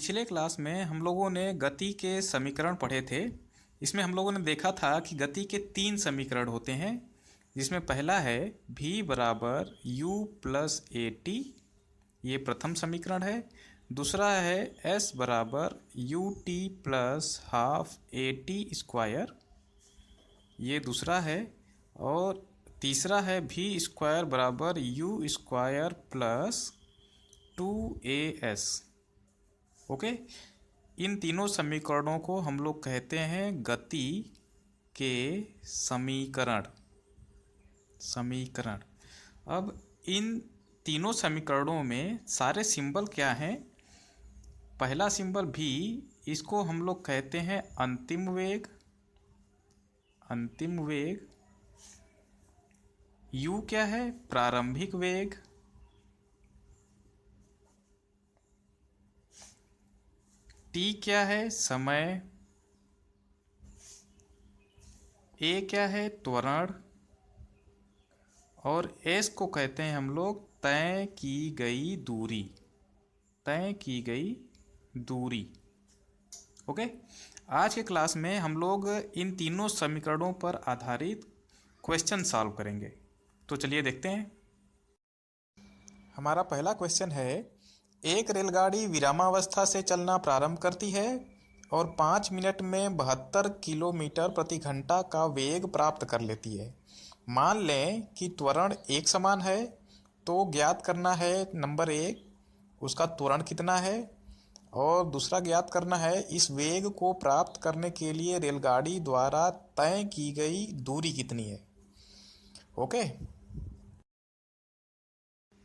पिछले क्लास में हम लोगों ने गति के समीकरण पढ़े थे। इसमें हम लोगों ने देखा था कि गति के 3 समीकरण होते हैं, जिसमें पहला है v बराबर u प्लस ए टी, ये प्रथम समीकरण है। दूसरा है s बराबर u t plus half a t square, ये दूसरा है। और तीसरा है v स्क्वायर बराबर u square plus 2as। Okay, इन तीनों समीकरणों को हम लोग कहते हैं गति के समीकरण। अब इन तीनों समीकरणों में सारे सिंबल क्या हैं? पहला सिंबल भी, इसको हम लोग कहते हैं अंतिम वेग। u क्या है? प्रारंभिक वेग। t क्या है? समय। a क्या है? त्वरण। और s को कहते हैं हम लोग तय की गई दूरी। ओके, आज के क्लास में हम लोग इन तीनों समीकरणों पर आधारित क्वेश्चन सॉल्व करेंगे। तो चलिए देखते हैं। हमारा पहला क्वेश्चन है, एक रेलगाड़ी विरामावस्था से चलना प्रारंभ करती है और 5 मिनट में 72 किलोमीटर प्रति घंटा का वेग प्राप्त कर लेती है। मान लें कि त्वरण एक समान है, तो ज्ञात करना है नंबर 1 उसका त्वरण कितना है, और दूसरा ज्ञात करना है इस वेग को प्राप्त करने के लिए रेलगाड़ी द्वारा तय की गई दूरी कितनी है। ओके,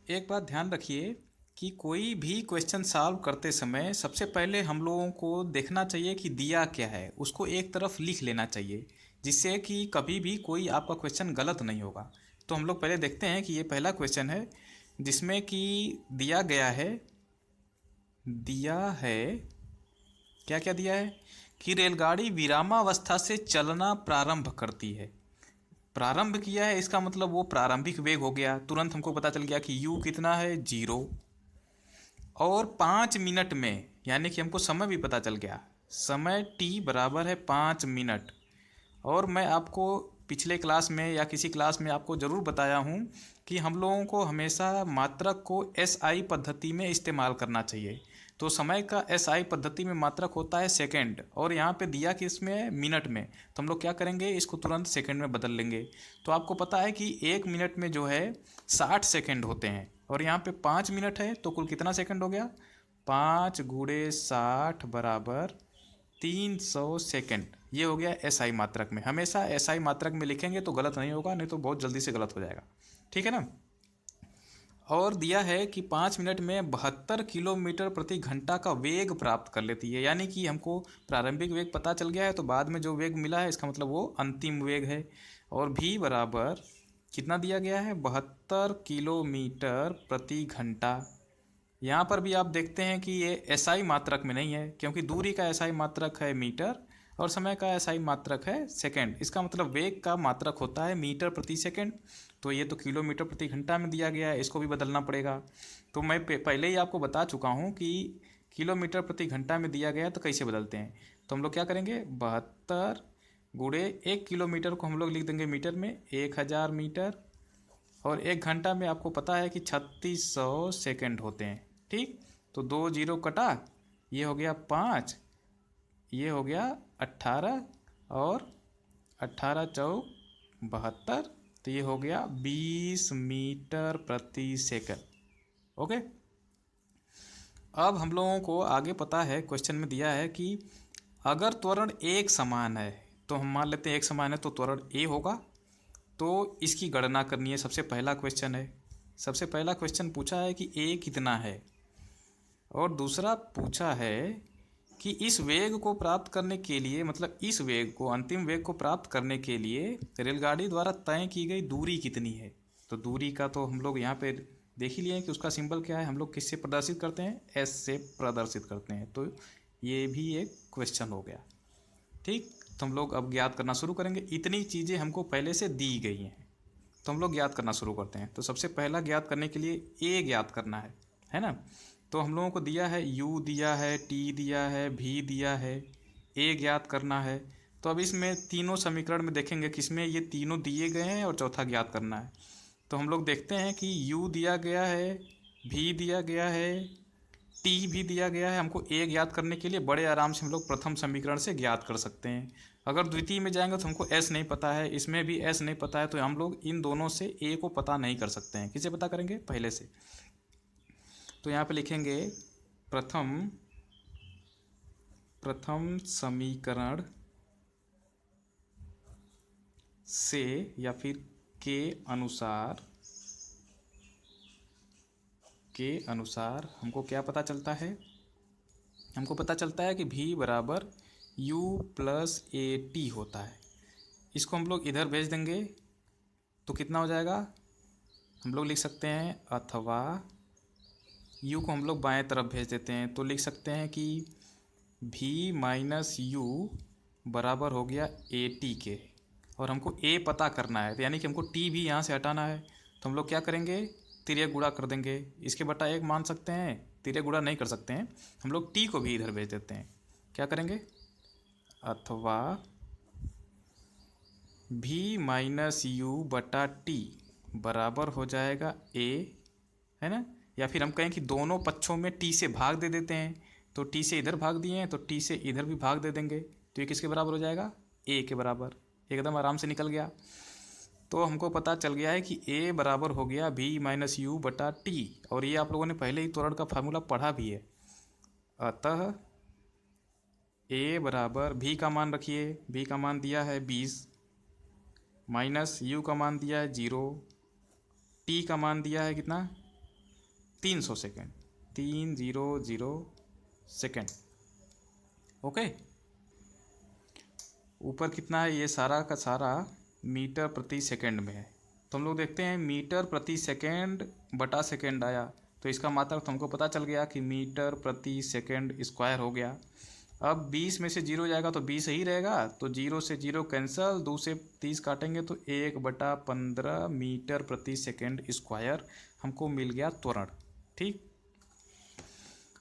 एक बात ध्यान रखिए कि कोई भी क्वेश्चन सॉल्व करते समय सबसे पहले हम लोगों को देखना चाहिए कि दिया क्या है, उसको एक तरफ लिख लेना चाहिए, जिससे कि कभी भी कोई आपका क्वेश्चन गलत नहीं होगा। तो हम लोग पहले देखते हैं कि ये पहला क्वेश्चन है, जिसमें कि दिया है क्या क्या दिया है कि रेलगाड़ी विरामावस्था से चलना प्रारंभ करती है। प्रारंभ किया है, इसका मतलब वो प्रारंभिक वेग हो गया। तुरंत हमको पता चल गया कि u कितना है, 0। और 5 मिनट में, यानी कि हमको समय भी पता चल गया, समय t बराबर है 5 मिनट। और मैं आपको पिछले क्लास में या किसी क्लास में आपको ज़रूर बताया हूँ कि हम लोगों को हमेशा मात्रक को SI पद्धति में इस्तेमाल करना चाहिए। तो समय का SI पद्धति में मात्रक होता है सेकंड, और यहाँ पे दिया कि इसमें मिनट में, तो हम लोग क्या करेंगे, इसको तुरंत सेकंड में बदल लेंगे। तो आपको पता है कि 1 मिनट में जो है 60 सेकंड होते हैं, और यहाँ पे 5 मिनट है, तो कुल कितना सेकंड हो गया? 5 × 60 बराबर 300 सेकंड। ये हो गया SI मात्रक में। हमेशा SI मात्रक में लिखेंगे तो गलत नहीं होगा, नहीं तो बहुत जल्दी से गलत हो जाएगा। ठीक है ना। और दिया है कि 5 मिनट में 72 किलोमीटर प्रति घंटा का वेग प्राप्त कर लेती है, यानी कि हमको प्रारंभिक वेग पता चल गया है, तो बाद में जो वेग मिला है इसका मतलब वो अंतिम वेग है। और v बराबर कितना दिया गया है? 72 किलोमीटर प्रति घंटा। यहाँ पर भी आप देखते हैं कि ये SI मात्रक में नहीं है, क्योंकि दूरी का SI मात्रक है मीटर और समय का SI मात्रक है सेकंड। इसका मतलब वेग का मात्रक होता है मीटर प्रति सेकंड। तो ये तो किलोमीटर प्रति घंटा में दिया गया है, इसको भी बदलना पड़ेगा। तो मैं पहले ही आपको बता चुका हूँ कि किलोमीटर प्रति घंटा में दिया गया तो कैसे बदलते हैं। तो हम लोग क्या करेंगे, 72 × 1 किलोमीटर को हम लोग लिख देंगे मीटर में, 1000 मीटर। और 1 घंटा में आपको पता है कि 3600 सेकंड होते हैं। ठीक, तो 2 0 कटा, ये हो गया 5, ये हो गया 18, और 18 चौक 72, तो ये हो गया 20 मीटर प्रति सेकंड। ओके, अब हम लोगों को आगे पता है, क्वेश्चन में दिया है कि अगर त्वरण एक समान है, तो हम मान लेते हैं एक समान है तो त्वरण a होगा, तो इसकी गणना करनी है। सबसे पहला क्वेश्चन है, सबसे पहला क्वेश्चन पूछा है कि a कितना है, और दूसरा पूछा है कि इस वेग को प्राप्त करने के लिए, मतलब इस वेग को, अंतिम वेग को प्राप्त करने के लिए रेलगाड़ी द्वारा तय की गई दूरी कितनी है। तो दूरी का तो हम लोग यहाँ पे देख ही लिए कि उसका सिंबल क्या है, हम लोग किससे प्रदर्शित करते हैं, S से प्रदर्शित करते हैं। तो ये भी एक क्वेश्चन हो गया। ठीक, तो हम लोग अब ज्ञात करना शुरू करेंगे। इतनी चीज़ें हमको पहले से दी गई हैं, तो हम लोग ज्ञात करना शुरू करते हैं। तो सबसे पहला ज्ञात करने के लिए a ज्ञात करना है ना। तो हम लोगों को दिया है u दिया है, t दिया है, v दिया है, a ज्ञात करना है। तो अब इसमें तीनों समीकरण में देखेंगे किसमें ये तीनों दिए गए हैं और चौथा ज्ञात करना है। तो हम लोग देखते हैं कि u दिया गया है, v दिया गया है, t भी दिया गया है। हमको a ज्ञात करने के लिए बड़े आराम से हम लोग प्रथम समीकरण से ज्ञात कर सकते हैं। अगर द्वितीय में जाएंगे तो हमको s नहीं पता है, इसमें भी s नहीं पता है, तो हम लोग इन दोनों से a को पता नहीं कर सकते हैं। किसे पता करेंगे? पहले से। तो यहाँ पे लिखेंगे प्रथम समीकरण से या फिर के अनुसार हमको क्या पता चलता है? हमको पता चलता है कि v बराबर u प्लस ए टी होता है। इसको हम लोग इधर भेज देंगे तो कितना हो जाएगा? हम लोग लिख सकते हैं, अथवा u को हम लोग बाएं तरफ भेज देते हैं तो लिख सकते हैं कि v माइनस यू बराबर हो गया ए टी के। और हमको a पता करना है, तो यानी कि हमको t भी यहाँ से हटाना है। तो हम लोग क्या करेंगे? तिर्य गुणा कर देंगे। इसके बटा एक मान सकते हैं, तिर्य गुणा नहीं कर सकते हैं। हम लोग t को भी इधर भेज देते हैं। क्या करेंगे? अथवा v माइनस यू बटा टी बराबर हो जाएगा a, है ना। या फिर हम कहें कि दोनों पक्षों में t से भाग दे देते हैं। तो t से इधर भाग दिए हैं तो t से इधर भी भाग दे देंगे, तो ये किसके बराबर हो जाएगा? a के बराबर। एकदम आराम से निकल गया। तो हमको पता चल गया है कि a बराबर हो गया v माइनस यू बटा टी। और ये आप लोगों ने पहले ही त्वरण का फार्मूला पढ़ा भी है। अतः a बराबर v का मान रखिए, v का मान दिया है 20, माइनस u का मान दिया है 0, t का मान दिया है कितना? 300 सेकेंड, 300 सेकेंड। ओके। ऊपर कितना है? ये सारा का सारा मीटर प्रति सेकंड में है। तो हम लोग देखते हैं मीटर प्रति सेकंड बटा सेकंड आया, तो इसका मात्रक तो हमको पता चल गया कि मीटर प्रति सेकंड स्क्वायर हो गया। अब 20 में से 0 जाएगा तो 20 ही रहेगा, तो 0 से 0 कैंसिल, 2 से 30 काटेंगे तो 1/15 मीटर प्रति सेकंड स्क्वायर हमको मिल गया त्वरण। ठीक।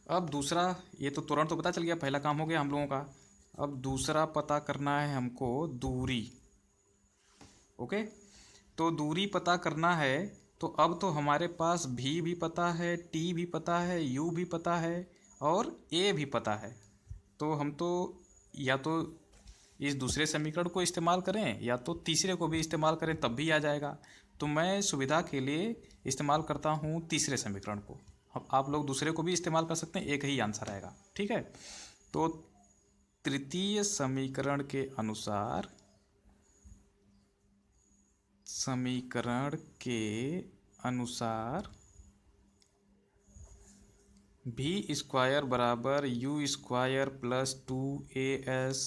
अब दूसरा, ये तो त्वरण तो पता चल गया, पहला काम हो गया हम लोगों का। अब दूसरा पता करना है हमको दूरी। ओके। तो दूरी पता करना है, तो अब तो हमारे पास v भी पता है, t भी पता है, u भी पता है और a भी पता है। तो हम तो या तो इस दूसरे समीकरण को इस्तेमाल करें या तो तीसरे को भी इस्तेमाल करें, तब भी आ जाएगा। तो मैं सुविधा के लिए इस्तेमाल करता हूँ तीसरे समीकरण को। आप लोग दूसरे को भी इस्तेमाल कर सकते हैं, एक ही आंसर आएगा। ठीक है। तो तृतीय समीकरण के अनुसार v स्क्वायर बराबर यू स्क्वायर प्लस 2as,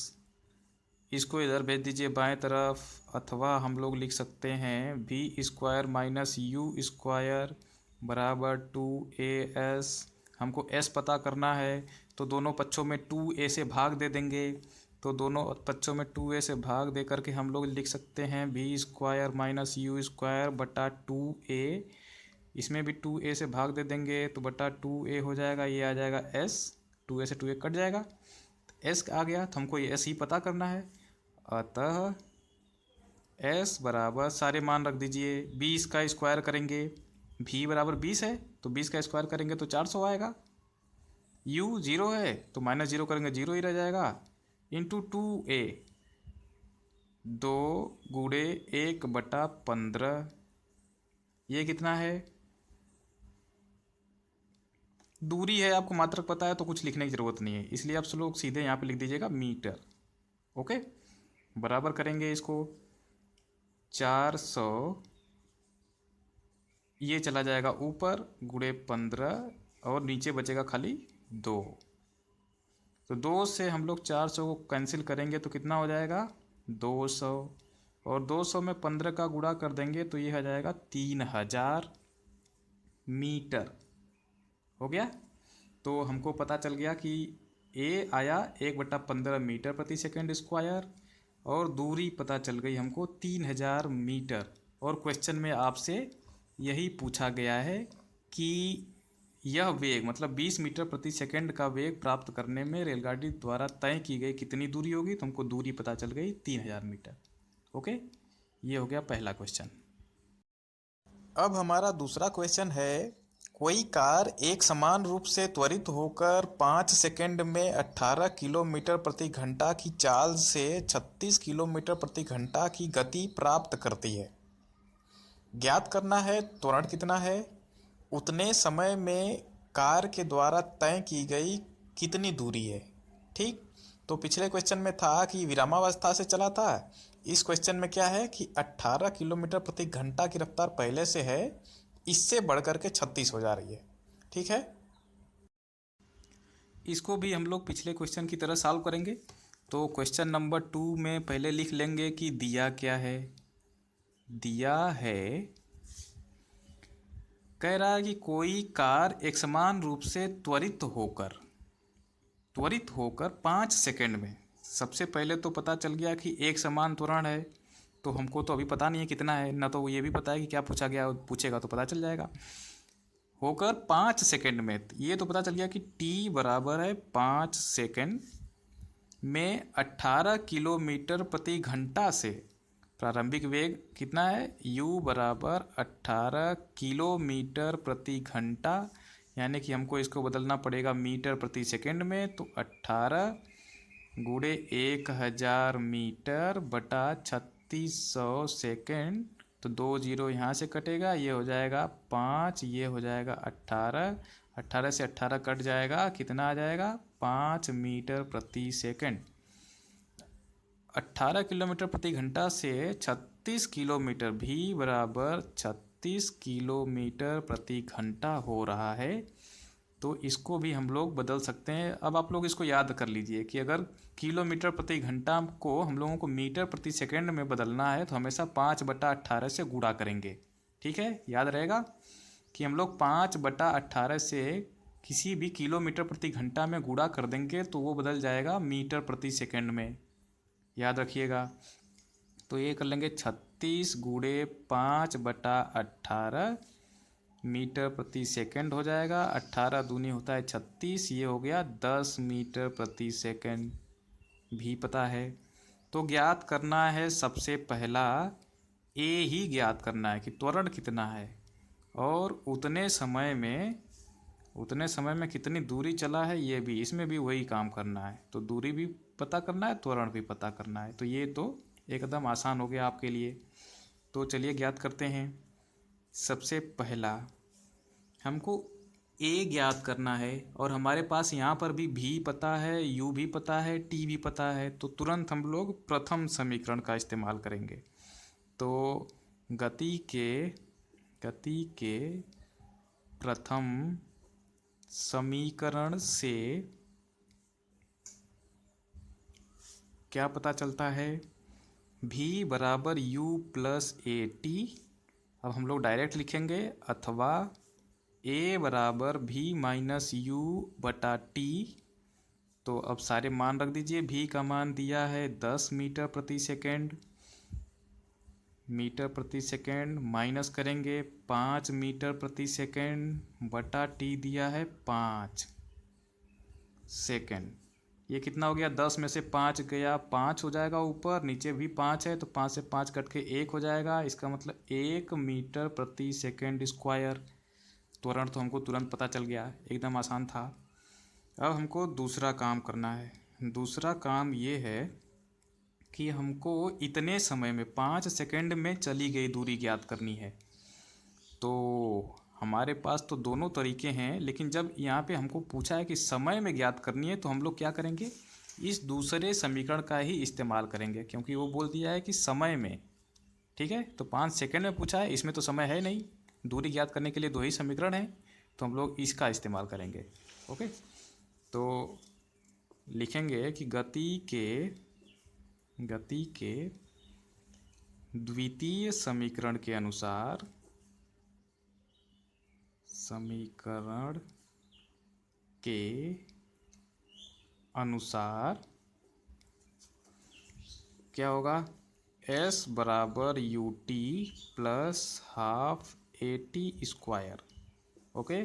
इसको इधर भेज दीजिए बाएं तरफ। अथवा हम लोग लिख सकते हैं v square minus you square बराबर 2as। हमको s पता करना है, तो दोनों पक्षों में 2a से भाग दे देंगे। तो दोनों पक्षों में 2a से भाग दे करके हम लोग लिख सकते हैं v square minus you square बटा 2a। इसमें भी 2a से भाग दे देंगे तो बटा 2a हो जाएगा, ये आ जाएगा s, 2a से 2a कट जाएगा, s आ गया। तो हमको ये s ही पता करना है। अतः s बराबर सारे मान रख दीजिए। 20 का स्क्वायर करेंगे, v बराबर 20 है तो 20 का स्क्वायर करेंगे तो 400 आएगा। u 0 है तो माइनस 0 करेंगे 0 ही रह जाएगा, इंटू 2a, 2 गुणे 1/15। ये कितना है? दूरी है, आपको मात्रक पता है तो कुछ लिखने की ज़रूरत नहीं है, इसलिए आप लोग सीधे यहाँ पे लिख दीजिएगा मीटर। ओके। बराबर करेंगे इसको 400, ये चला जाएगा ऊपर, गुणे 15 और नीचे बचेगा खाली 2। तो 2 से हम लोग 400 को कैंसिल करेंगे तो कितना हो जाएगा? 200। और 200 में 15 का गुणा कर देंगे तो ये हो जाएगा 3000 मीटर। हो गया। तो हमको पता चल गया कि a आया 1/15 मीटर प्रति सेकंड स्क्वायर और दूरी पता चल गई हमको 3000 मीटर। और क्वेश्चन में आपसे यही पूछा गया है कि यह वेग मतलब 20 मीटर प्रति सेकंड का वेग प्राप्त करने में रेलगाड़ी द्वारा तय की गई कितनी दूरी होगी, तो हमको दूरी पता चल गई 3000 मीटर। ओके, ये हो गया पहला क्वेश्चन। अब हमारा दूसरा क्वेश्चन है, कोई कार एक समान रूप से त्वरित होकर 5 सेकंड में 18 किलोमीटर प्रति घंटा की चाल से 36 किलोमीटर प्रति घंटा की गति प्राप्त करती है। ज्ञात करना है त्वरण कितना है, उतने समय में कार के द्वारा तय की गई कितनी दूरी है। ठीक, तो पिछले क्वेश्चन में था कि विरामावस्था से चला था, इस क्वेश्चन में क्या है कि 18 किलोमीटर प्रति घंटा की रफ्तार पहले से है, इससे बढ़कर के 36 हो जा रही है। ठीक है, इसको भी हम लोग पिछले क्वेश्चन की तरह सॉल्व करेंगे। तो क्वेश्चन नंबर 2 में पहले लिख लेंगे कि दिया क्या है। दिया है, कह रहा है कि कोई कार एक समान रूप से त्वरित होकर 5 सेकंड में, सबसे पहले तो पता चल गया कि एक समान त्वरण है, तो हमको तो अभी पता नहीं है कितना है, ना तो ये भी पता है कि क्या पूछा गया, पूछेगा तो पता चल जाएगा। होकर 5 सेकंड में, ये तो पता चल गया कि t बराबर है 5 सेकंड में 18 किलोमीटर प्रति घंटा से प्रारंभिक वेग कितना है, u बराबर 18 किलोमीटर प्रति घंटा, यानी कि हमको इसको बदलना पड़ेगा मीटर प्रति सेकंड में, तो 18 गुणे 1000 मीटर बटा 3600 सेकंड, तो 2 जीरो यहाँ से कटेगा, ये हो जाएगा 5, ये हो जाएगा 18, 18 से 18 कट जाएगा, कितना आ जाएगा 5 मीटर प्रति सेकंड। 18 किलोमीटर प्रति घंटा से 36 किलोमीटर भी बराबर 36 किलोमीटर प्रति घंटा हो रहा है, तो इसको भी हम लोग बदल सकते हैं। अब आप लोग इसको याद कर लीजिए कि अगर किलोमीटर प्रति घंटा को हम लोगों को मीटर प्रति सेकंड में बदलना है तो हमेशा 5/18 से गुणा करेंगे। ठीक है, याद रहेगा कि हम लोग 5/18 से किसी भी किलोमीटर प्रति घंटा में गुणा कर देंगे तो वो बदल जाएगा मीटर प्रति सेकंड में, याद रखिएगा। तो ये कर लेंगे 36 गुणे 5/18 मीटर प्रति सेकंड हो जाएगा, 18 दूनी होता है 36, ये हो गया 10 मीटर प्रति सेकंड भी पता है। तो ज्ञात करना है सबसे पहला ए ही ज्ञात करना है कि त्वरण कितना है और उतने समय में कितनी दूरी चला है, ये भी इसमें भी वही काम करना है। तो दूरी भी पता करना है, त्वरण भी पता करना है, तो ये तो एकदम आसान हो गया आपके लिए। तो चलिए ज्ञात करते हैं। सबसे पहला हमको ए ज्ञात करना है और हमारे पास यहाँ पर भी पता है, यू भी पता है, टी भी पता है, तो तुरंत हम लोग प्रथम समीकरण का इस्तेमाल करेंगे। तो गति के प्रथम समीकरण से क्या पता चलता है, v बराबर u प्लस ए टी। अब हम लोग डायरेक्ट लिखेंगे, अथवा a बराबर v माइनस यू बटा टी। तो अब सारे मान रख दीजिए, v का मान दिया है 10 मीटर प्रति सेकेंड, माइनस करेंगे 5 मीटर प्रति सेकेंड बटा टी दिया है 5 सेकेंड। ये कितना हो गया, 10 में से 5 गया, 5 हो जाएगा ऊपर, नीचे भी 5 है, तो 5 से 5 कट के 1 हो जाएगा, इसका मतलब 1 मीटर प्रति सेकेंड स्क्वायर। त्वरण तो हमको तुरंत पता चल गया, एकदम आसान था। अब हमको दूसरा काम करना है। दूसरा काम ये है कि हमको इतने समय में 5 सेकेंड में चली गई दूरी ज्ञात करनी है। तो हमारे पास तो दोनों तरीके हैं, लेकिन जब यहाँ पे हमको पूछा है कि समय में ज्ञात करनी है तो हम लोग क्या करेंगे, इस दूसरे समीकरण का ही इस्तेमाल करेंगे, क्योंकि वो बोल दिया है कि समय में। ठीक है, तो 5 सेकेंड में पूछा है, इसमें तो समय है नहीं, दूरी ज्ञात करने के लिए 2 ही समीकरण हैं, तो हम लोग इसका इस्तेमाल करेंगे। ओके, तो लिखेंगे कि गति के द्वितीय समीकरण के अनुसार क्या होगा, s बराबर u t plus half a t square. Okay,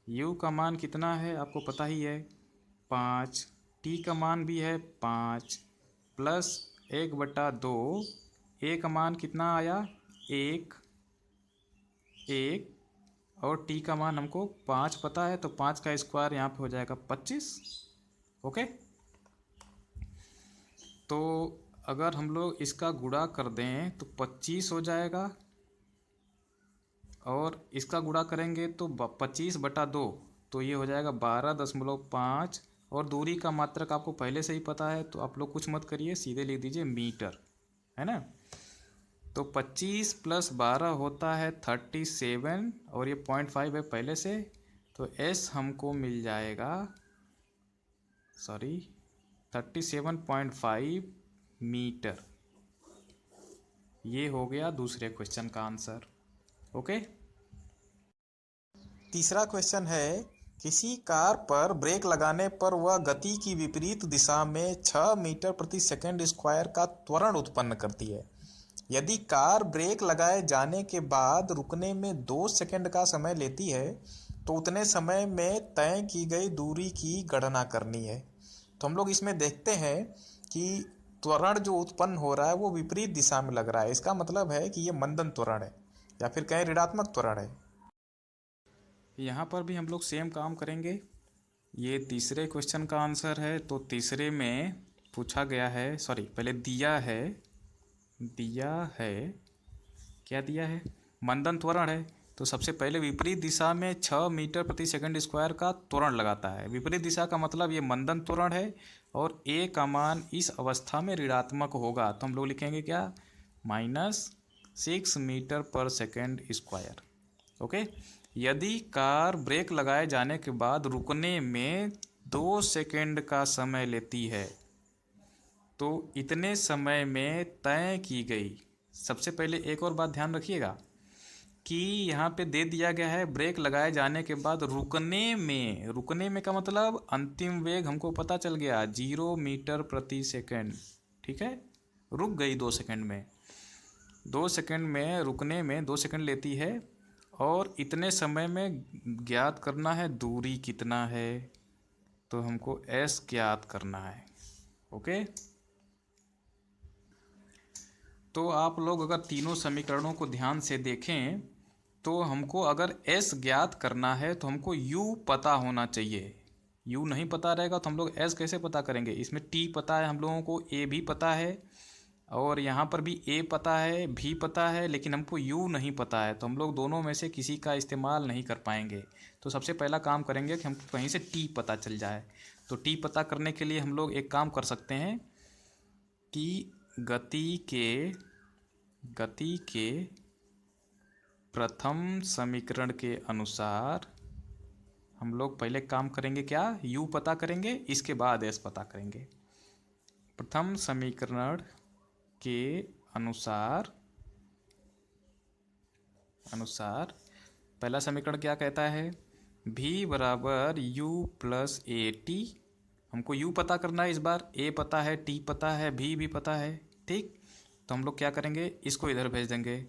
u का मान कितना है आपको पता ही है 5, t का मान भी है 5 प्लस 1/2, a का मान कितना आया 1 और t का मान हमको 5 पता है, तो 5 का स्क्वायर यहाँ पे हो जाएगा 25। ओके, तो अगर हम लोग इसका गुणा कर दें तो 25 हो जाएगा और इसका गुणा करेंगे तो 25/2, तो ये हो जाएगा 12.5 और दूरी का मात्रक आपको पहले से ही पता है, तो आप लोग कुछ मत करिए, सीधे लिख दीजिए मीटर, है ना। तो 25 + 12 होता है 37 और ये 0.5 है पहले से, तो s हमको मिल जाएगा 37.5 मीटर। ये हो गया दूसरे क्वेश्चन का आंसर। ओके, तीसरा क्वेश्चन है, किसी कार पर ब्रेक लगाने पर वह गति की विपरीत दिशा में 6 मीटर प्रति सेकंड स्क्वायर का त्वरण उत्पन्न करती है। यदि कार ब्रेक लगाए जाने के बाद रुकने में 2 सेकंड का समय लेती है तो उतने समय में तय की गई दूरी की गणना करनी है। तो हम लोग इसमें देखते हैं कि त्वरण जो उत्पन्न हो रहा है वो विपरीत दिशा में लग रहा है। इसका मतलब है कि ये मंदन त्वरण है या फिर कहें ऋणात्मक त्वरण है। यहाँ पर भी हम लोग सेम काम करेंगे। ये तीसरे क्वेश्चन का आंसर है, तो तीसरे में पूछा गया है, पहले दिया है क्या दिया है, मंदन त्वरण है। तो सबसे पहले विपरीत दिशा में 6 मीटर प्रति सेकंड स्क्वायर का त्वरण लगाता है। विपरीत दिशा का मतलब ये मंदन त्वरण है और a का मान इस अवस्था में ऋणात्मक होगा, तो हम लोग लिखेंगे क्या, -6 मीटर पर सेकंड स्क्वायर। ओके, यदि कार ब्रेक लगाए जाने के बाद रुकने में 2 सेकंड का समय लेती है तो इतने समय में तय की गई। सबसे पहले एक और बात ध्यान रखिएगा कि यहाँ पे दे दिया गया है ब्रेक लगाए जाने के बाद रुकने में का मतलब अंतिम वेग हमको पता चल गया 0 मीटर प्रति सेकंड। ठीक है, रुक गई 2 सेकंड में, 2 सेकंड में रुकने में 2 सेकंड लेती है और इतने समय में ज्ञात करना है दूरी कितना है, तो हमको s ज्ञात करना है। ओके, तो आप लोग अगर तीनों समीकरणों को ध्यान से देखें तो हमको अगर s ज्ञात करना है तो हमको u पता होना चाहिए। u नहीं पता रहेगा तो हम लोग s कैसे पता करेंगे। इसमें t पता है हम लोगों को, a भी पता है और यहाँ पर भी a पता है, भी पता है, लेकिन हमको u नहीं पता है, तो हम लोग दोनों में से किसी का इस्तेमाल नहीं कर पाएंगे। तो सबसे पहला काम करेंगे कि हमको कहीं से t पता चल जाए। तो t पता करने के लिए हम लोग एक काम कर सकते हैं कि गति के प्रथम समीकरण के अनुसार हम लोग पहले काम करेंगे क्या, u पता करेंगे, इसके बाद s पता करेंगे। प्रथम समीकरण के अनुसार पहला समीकरण क्या कहता है, v = u + at। हमको u पता करना है, इस बार a पता है, t पता है, v भी पता है। ठीक, तो हम लोग क्या करेंगे, इसको इधर भेज देंगे,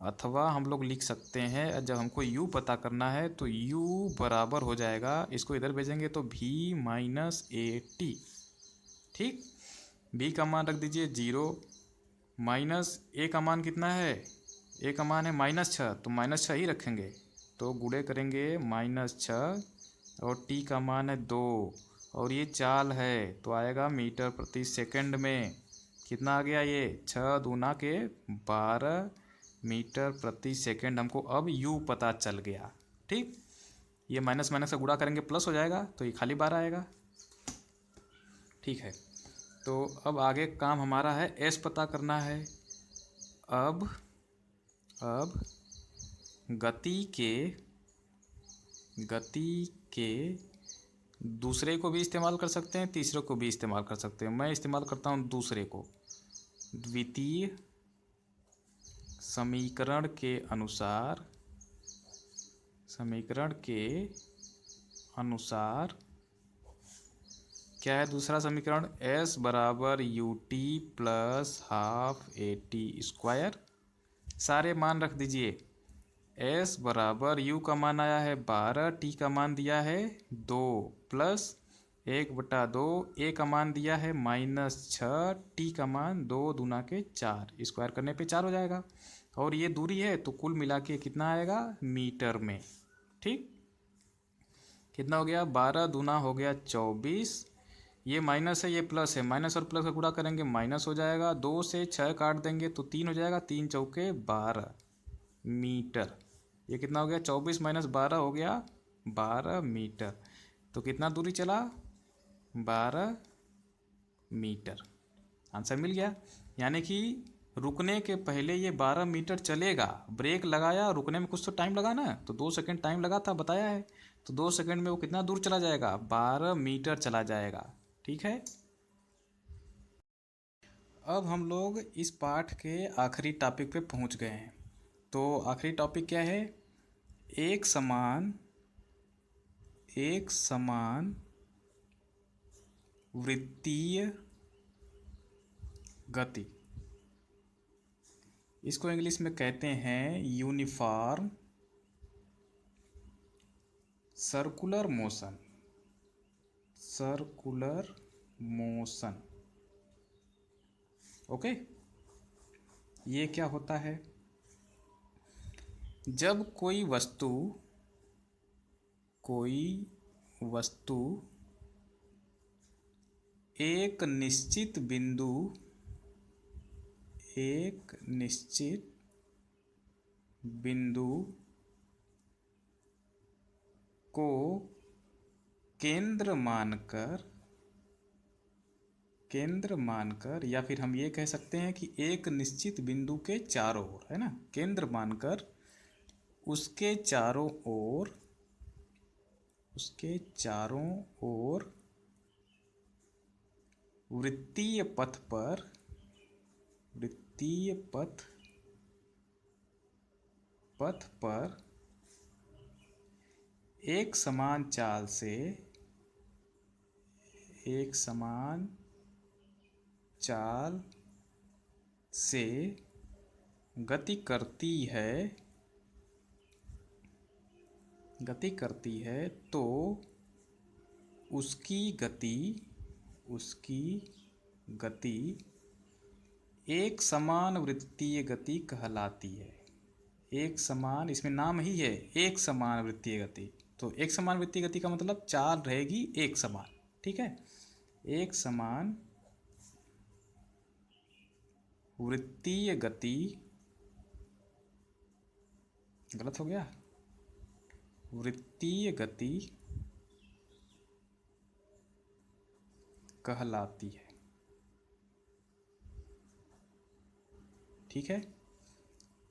अथवा हम लोग लिख सकते हैं जब हमको u पता करना है तो u बराबर हो जाएगा, इसको इधर भेजेंगे तो v - at। ठीक, v का मान रख दीजिए 0, माइनस a का मान कितना है, a का मान है -6, तो -6 ही रखेंगे, तो गुणे करेंगे -6 और t का मान है 2 और ये चाल है तो आएगा मीटर प्रति सेकंड में। कितना आ गया, ये 6 दूना के 12 मीटर प्रति सेकंड। हमको अब u पता चल गया। ठीक, ये माइनस माइनस का गुणा करेंगे प्लस हो जाएगा, तो ये खाली 12 आएगा। ठीक है, तो अब आगे काम हमारा है s पता करना है। अब गति के दूसरे को भी इस्तेमाल कर सकते हैं, तीसरे को भी इस्तेमाल कर सकते हैं। मैं इस्तेमाल करता हूँ दूसरे को। द्वितीय समीकरण के अनुसार क्या है दूसरा समीकरण, s = ut + ½ at²। सारे मान रख दीजिए, एस बराबर यू का मान आया है 12, टी का मान दिया है 2 प्लस 1/2, ए का मान दिया है -6, टी का मान 2 दूना के 4, स्क्वायर करने पे 4 हो जाएगा। और ये दूरी है तो कुल मिला के कितना आएगा मीटर में। ठीक, कितना हो गया 12 दूना हो गया 24, ये माइनस है ये प्लस है, माइनस और प्लस का गुणा करेंगे माइनस हो जाएगा, 2 से 6 काट देंगे तो 3 हो जाएगा, 3 चौके 12 मीटर। ये कितना हो गया 24 माइनस 12 हो गया 12 मीटर। तो कितना दूरी चला 12 मीटर। आंसर मिल गया। यानी कि रुकने के पहले ये 12 मीटर चलेगा, ब्रेक लगाया, रुकने में कुछ तो टाइम लगा ना, तो 2 सेकंड टाइम लगा था बताया है, तो 2 सेकंड में वो कितना दूर चला जाएगा 12 मीटर चला जाएगा। ठीक है, अब हम लोग इस पाठ के आखिरी टॉपिक पे पहुंच गए हैं। तो आखिरी टॉपिक क्या है, एक समान वृत्तीय गति, इसको इंग्लिश में कहते हैं यूनिफॉर्म सर्कुलर मोशन। ओके, ये क्या होता है, जब कोई वस्तु एक निश्चित बिंदु को केंद्र मानकर, या फिर हम ये कह सकते हैं कि एक निश्चित बिंदु के चारों ओर, है ना, केंद्र मानकर उसके चारों ओर वृत्तीय पथ पर एक समान चाल से गति करती है तो उसकी गति एक समान वृत्तीय गति कहलाती है। एक समान, इसमें नाम ही है एक समान वृत्तीय गति। तो एक समान वृत्तीय गति का मतलब चाल रहेगी एक समान। ठीक है, एक समान वृत्तीय गति, गलत हो गया, वृत्तीय गति कहलाती है। ठीक है,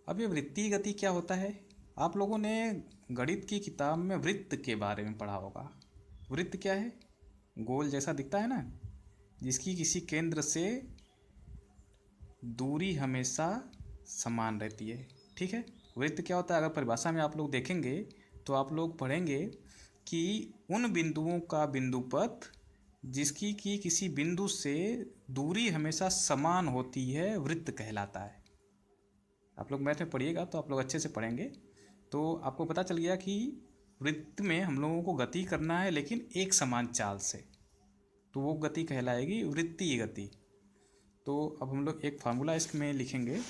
अब ये वृत्तीय गति क्या होता है, आप लोगों ने गणित की किताब में वृत्त के बारे में पढ़ा होगा। वृत्त क्या है, गोल जैसा दिखता है ना, जिसकी किसी केंद्र से दूरी हमेशा समान रहती है। ठीक है, वृत्त क्या होता है, अगर परिभाषा में आप लोग देखेंगे तो आप लोग पढ़ेंगे कि उन बिंदुओं का बिंदुपथ जिसकी कि किसी बिंदु से दूरी हमेशा समान होती है वृत्त कहलाता है। आप लोग मैथ में पढ़िएगा तो आप लोग अच्छे से पढ़ेंगे, तो आपको पता चल गया कि वृत्त में हम लोगों को गति करना है लेकिन एक समान चाल से, तो वो गति कहलाएगी वृत्तीय गति। तो अब हम लोग एक फार्मूला इसमें लिखेंगे,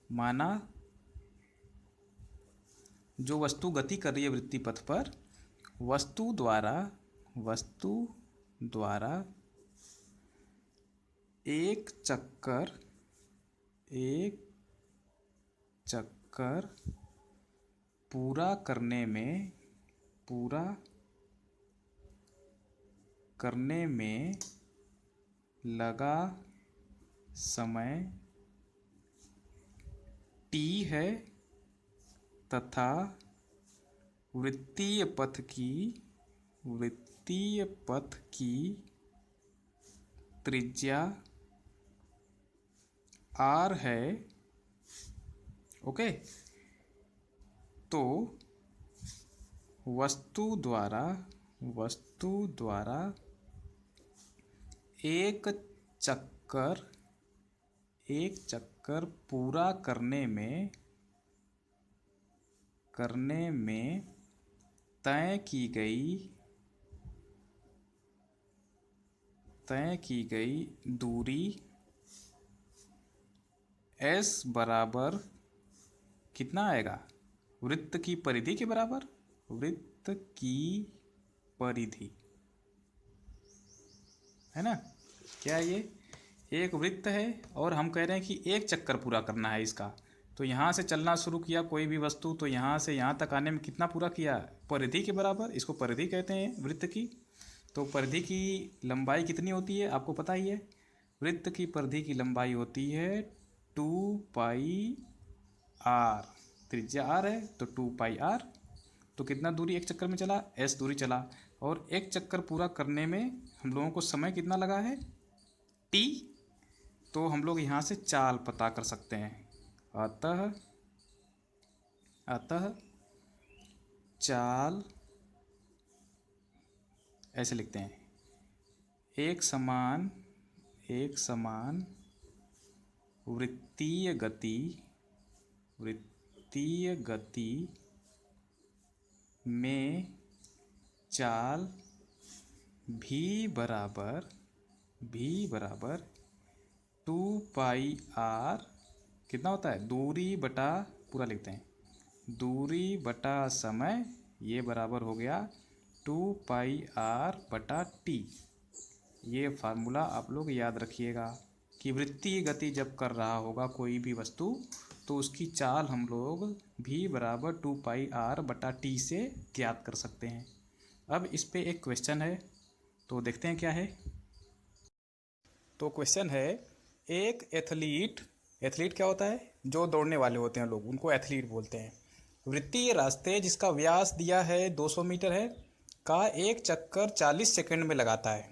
माना जो वस्तु गति कर रही है वृत्तीय पथ पर, वस्तु द्वारा एक चक्कर पूरा करने में लगा समय t है तथा वृत्तीय पथ की त्रिज्या r है। ओके, तो वस्तु द्वारा एक एक चक्कर पूरा करने में तय की गई दूरी s बराबर कितना आएगा? वृत्त की परिधि के बराबर। वृत्त की परिधि है ना। क्या ये एक वृत्त है और हम कह रहे हैं कि एक चक्कर पूरा करना है इसका। तो यहाँ से चलना शुरू किया कोई भी वस्तु, तो यहाँ से यहाँ तक आने में कितना पूरा किया? परिधि के बराबर। इसको परिधि कहते हैं वृत्त की। तो परिधि की लंबाई कितनी होती है आपको पता ही है। वृत्त की परिधि की लंबाई होती है 2πr। त्रिज्या r है तो 2πr। तो कितना दूरी एक चक्कर में चला? s दूरी चला। और एक चक्कर पूरा करने में हम लोगों को समय कितना लगा है? t। तो हम लोग यहाँ से चाल पता कर सकते हैं। अतः चाल ऐसे लिखते हैं, एक समान वृत्तीय गति में चाल v बराबर 2πr कितना होता है? दूरी बटा, पूरा लिखते हैं, दूरी बटा समय, ये बराबर हो गया 2πr बटा t। ये फार्मूला आप लोग याद रखिएगा कि वृत्तीय गति जब कर रहा होगा कोई भी वस्तु तो उसकी चाल हम लोग v बराबर 2πr बटा t से ज्ञात कर सकते हैं। अब इस पे एक क्वेश्चन है, तो देखते हैं क्या है। तो क्वेश्चन है, एक एथलीट क्या होता है? जो दौड़ने वाले होते हैं लोग, उनको एथलीट बोलते हैं। वृत्तीय रास्ते जिसका व्यास दिया है 200 मीटर है का एक चक्कर 40 सेकंड में लगाता है।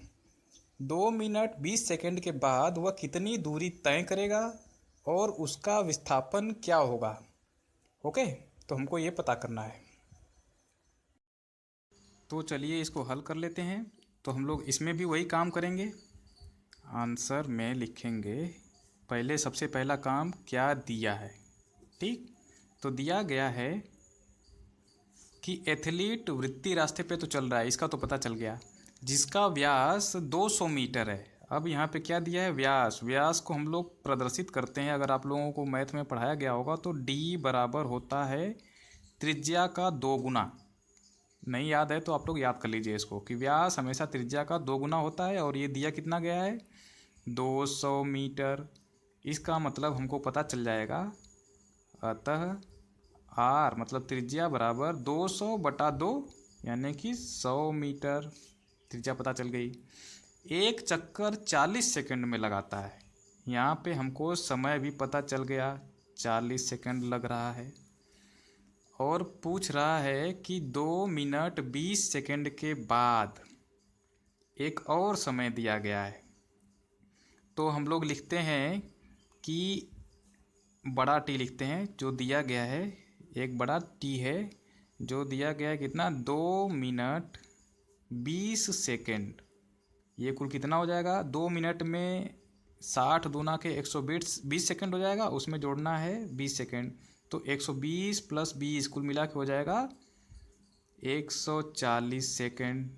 2 मिनट 20 सेकंड के बाद वह कितनी दूरी तय करेगा और उसका विस्थापन क्या होगा? ओके, तो हमको ये पता करना है। तो चलिए इसको हल कर लेते हैं। तो हम लोग इसमें भी वही काम करेंगे, आंसर में लिखेंगे। पहले सबसे पहला काम क्या दिया है, ठीक। तो दिया गया है कि एथलीट वृत्तीय रास्ते पे तो चल रहा है, इसका तो पता चल गया, जिसका व्यास 200 मीटर है। अब यहाँ पे क्या दिया है? व्यास को हम लोग प्रदर्शित करते हैं। अगर आप लोगों को मैथ में पढ़ाया गया होगा तो d बराबर होता है त्रिज्या का 2 गुना। नहीं याद है तो आप लोग याद कर लीजिए इसको कि व्यास हमेशा त्रिज्या का 2 गुना होता है। और ये दिया कितना गया है? 200 मीटर। इसका मतलब हमको पता चल जाएगा, अतः r मतलब त्रिज्या बराबर 200 बटा 2 यानी कि 100 मीटर। त्रिज्या पता चल गई। एक चक्कर 40 सेकंड में लगाता है। यहाँ पे हमको समय भी पता चल गया, 40 सेकंड लग रहा है। और पूछ रहा है कि 2 मिनट 20 सेकंड के बाद एक और समय दिया गया है। तो हम लोग लिखते हैं कि बड़ा टी लिखते हैं जो दिया गया है, एक बड़ा टी है जो दिया गया है कितना? 2 मिनट 20 सेकंड। ये कुल कितना हो जाएगा? 2 मिनट में 60 दूना के 120 सेकंड हो जाएगा, उसमें जोड़ना है 20 सेकंड। तो 120 प्लस 20 कुल मिला के हो जाएगा 140 सेकंड।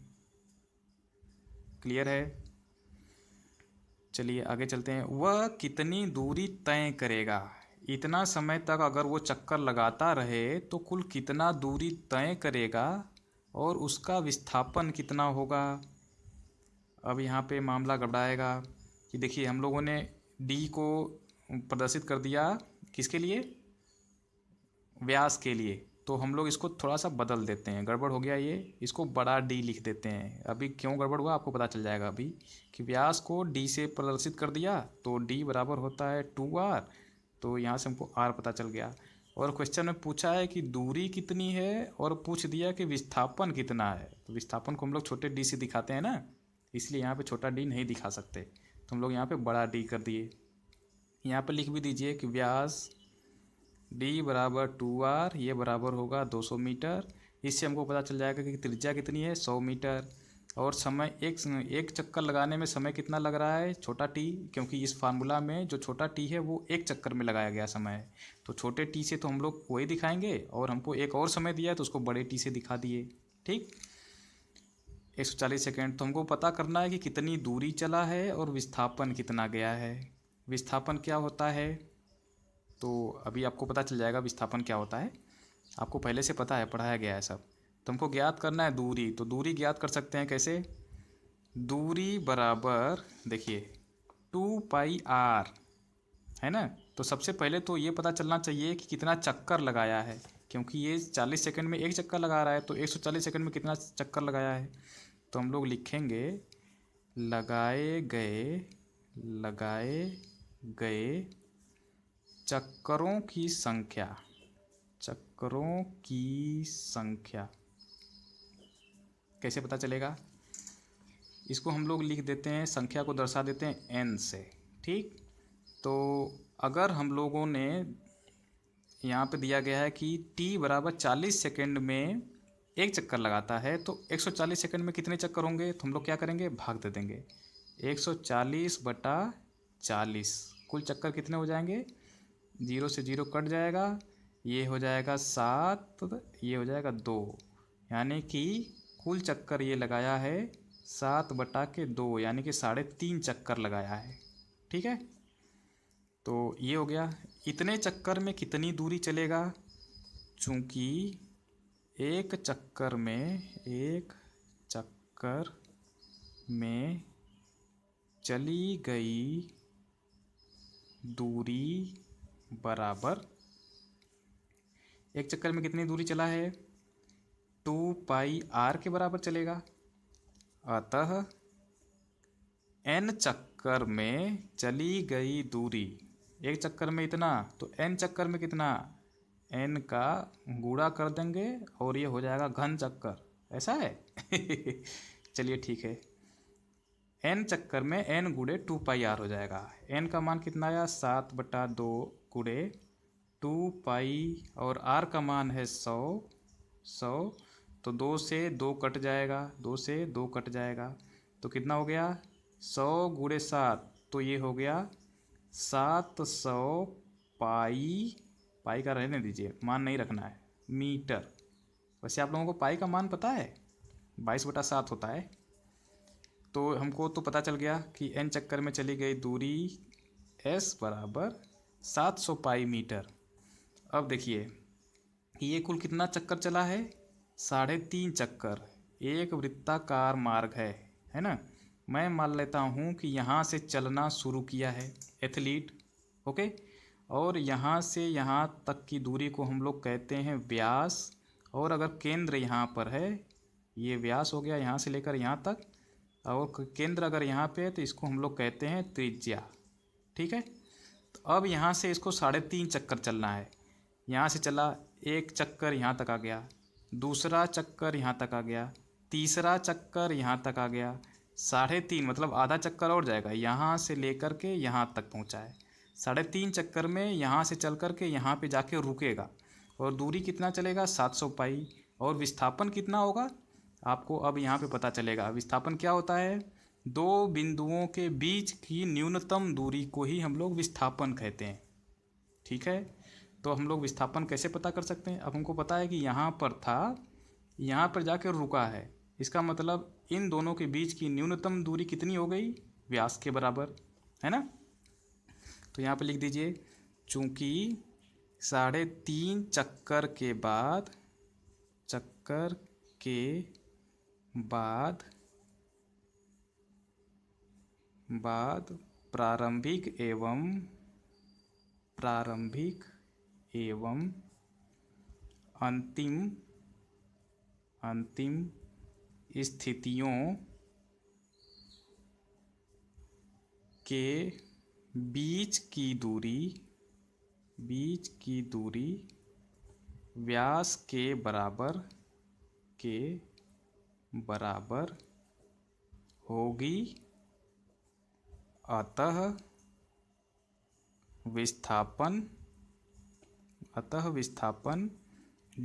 क्लियर है? चलिए आगे चलते हैं। वह कितनी दूरी तय करेगा? इतना समय तक अगर वो चक्कर लगाता रहे तो कुल कितना दूरी तय करेगा और उसका विस्थापन कितना होगा? अब यहाँ पे मामला गड़बड़ाएगा कि देखिए हम लोगों ने d को प्रदर्शित कर दिया किसके लिए? व्यास के लिए। तो हम लोग इसको थोड़ा सा बदल देते हैं, गड़बड़ हो गया ये, इसको बड़ा d लिख देते हैं। अभी क्यों गड़बड़ हुआ आपको पता चल जाएगा अभी कि व्यास को d से प्रदर्शित कर दिया तो d बराबर होता है 2r। तो यहाँ से हमको r पता चल गया। और क्वेश्चन में पूछा है कि दूरी कितनी है और पूछ दिया कि विस्थापन कितना है। तो विस्थापन को हम लोग छोटे d से दिखाते हैं ना, इसलिए यहाँ पे छोटा d नहीं दिखा सकते, तो हम लोग यहाँ पे बड़ा d कर दिए। यहाँ पे लिख भी दीजिए कि व्यास d बराबर 2r, ये बराबर होगा 200 मीटर। इससे हमको पता चल जाएगा कि त्रिज्या कितनी है? 100 मीटर। और समय एक चक्कर लगाने में समय कितना लग रहा है, छोटा टी, क्योंकि इस फार्मूला में जो छोटा टी है वो एक चक्कर में लगाया गया समय है, तो छोटे टी से तो हम लोग वही दिखाएंगे, और हमको एक और समय दिया है तो उसको बड़े टी से दिखा दिए। ठीक, 140 सेकेंड। तो हमको पता करना है कि कितनी दूरी चला है और विस्थापन कितना गया है। विस्थापन क्या होता है, तो अभी आपको पता चल जाएगा विस्थापन क्या होता है, आपको पहले से पता है, पढ़ाया गया है सब। तो हमको ज्ञात करना है दूरी, तो दूरी ज्ञात कर सकते हैं कैसे, दूरी बराबर देखिए 2πr, है ना। तो सबसे पहले तो ये पता चलना चाहिए कि कितना चक्कर लगाया है, क्योंकि ये 40 सेकंड में एक चक्कर लगा रहा है, तो 140 सेकंड में कितना चक्कर लगाया है। तो हम लोग लिखेंगे लगाए गए चक्करों की संख्या। कैसे पता चलेगा, इसको हम लोग लिख देते हैं, संख्या को दर्शा देते हैं n से। ठीक, तो अगर हम लोगों ने यहाँ पे दिया गया है कि t बराबर 40 सेकेंड में एक चक्कर लगाता है, तो 140 सेकेंड में कितने चक्कर होंगे, तो हम लोग क्या करेंगे, भाग दे देंगे। 140/40, कुल चक्कर कितने हो जाएंगे, 0 से 0 कट जाएगा, ये हो जाएगा 7, ये हो जाएगा 2, यानी कि कुल चक्कर ये लगाया है 7/2, यानी कि 3.5 चक्कर लगाया है। ठीक है, तो ये हो गया। इतने चक्कर में कितनी दूरी चलेगा, चूँकि एक चक्कर में चली गई दूरी बराबर, एक चक्कर में कितनी दूरी चला है, 2πr के बराबर चलेगा। अतः n चक्कर में चली गई दूरी, एक चक्कर में इतना, तो n चक्कर में कितना, n का गुणा कर देंगे और ये हो जाएगा घन चक्कर, ऐसा है। चलिए ठीक है, n चक्कर में n गुणे 2πr हो जाएगा। n का मान कितना आया, 7/2 गुणे 2π, और r का मान है 100, तो 2 से 2 कट जाएगा, 2 से 2 कट जाएगा, तो कितना हो गया, 100 गुणे 7, तो ये हो गया 700 पाई का रहने दीजिए, मान नहीं रखना है, मीटर। वैसे आप लोगों को पाई का मान पता है, 22/7 होता है। तो हमको तो पता चल गया कि n चक्कर में चली गई दूरी s बराबर 700 पाई मीटर। अब देखिए कि ये कुल कितना चक्कर चला है, 3.5 चक्कर, एक वृत्ताकार मार्ग है ना। मैं मान लेता हूँ कि यहाँ से चलना शुरू किया है एथलीट, ओके, और यहाँ से यहाँ तक की दूरी को हम लोग कहते हैं व्यास, और अगर केंद्र यहाँ पर है, ये व्यास हो गया यहाँ से लेकर यहाँ तक, और केंद्र अगर यहाँ पे है तो इसको हम लोग कहते हैं त्रिज्या। ठीक है, तो अब यहाँ से इसको 3.5 चक्कर चलना है, यहाँ से चला, एक चक्कर यहाँ तक आ गया, दूसरा चक्कर यहाँ तक आ गया, तीसरा चक्कर यहाँ तक आ गया, 3.5 मतलब आधा चक्कर और जाएगा, यहाँ से लेकर के यहाँ तक पहुँचा है। 3.5 चक्कर में यहाँ से चल कर के यहाँ पे जाके रुकेगा, और दूरी कितना चलेगा, 700 पाई। और विस्थापन कितना होगा आपको अब यहाँ पे पता चलेगा। विस्थापन क्या होता है, दो बिंदुओं के बीच की न्यूनतम दूरी को ही हम लोग विस्थापन कहते हैं। ठीक है, तो हम लोग विस्थापन कैसे पता कर सकते हैं, अब हमको पता है कि यहाँ पर था, यहाँ पर जाकर रुका है, इसका मतलब इन दोनों के बीच की न्यूनतम दूरी कितनी हो गई, व्यास के बराबर, है ना। तो यहाँ पर लिख दीजिए, चूँकि 3.5 चक्कर के बाद प्रारंभिक एवं अंतिम स्थितियों के बीच की दूरी व्यास के बराबर होगी। अतः विस्थापन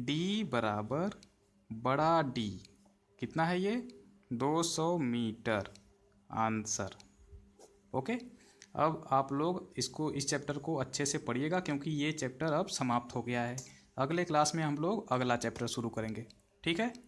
D बराबर बड़ा D, कितना है ये 200 मीटर आंसर। ओके, अब आप लोग इसको, इस चैप्टर को अच्छे से पढ़िएगा क्योंकि ये चैप्टर अब समाप्त हो गया है। अगले क्लास में हम लोग अगला चैप्टर शुरू करेंगे। ठीक है।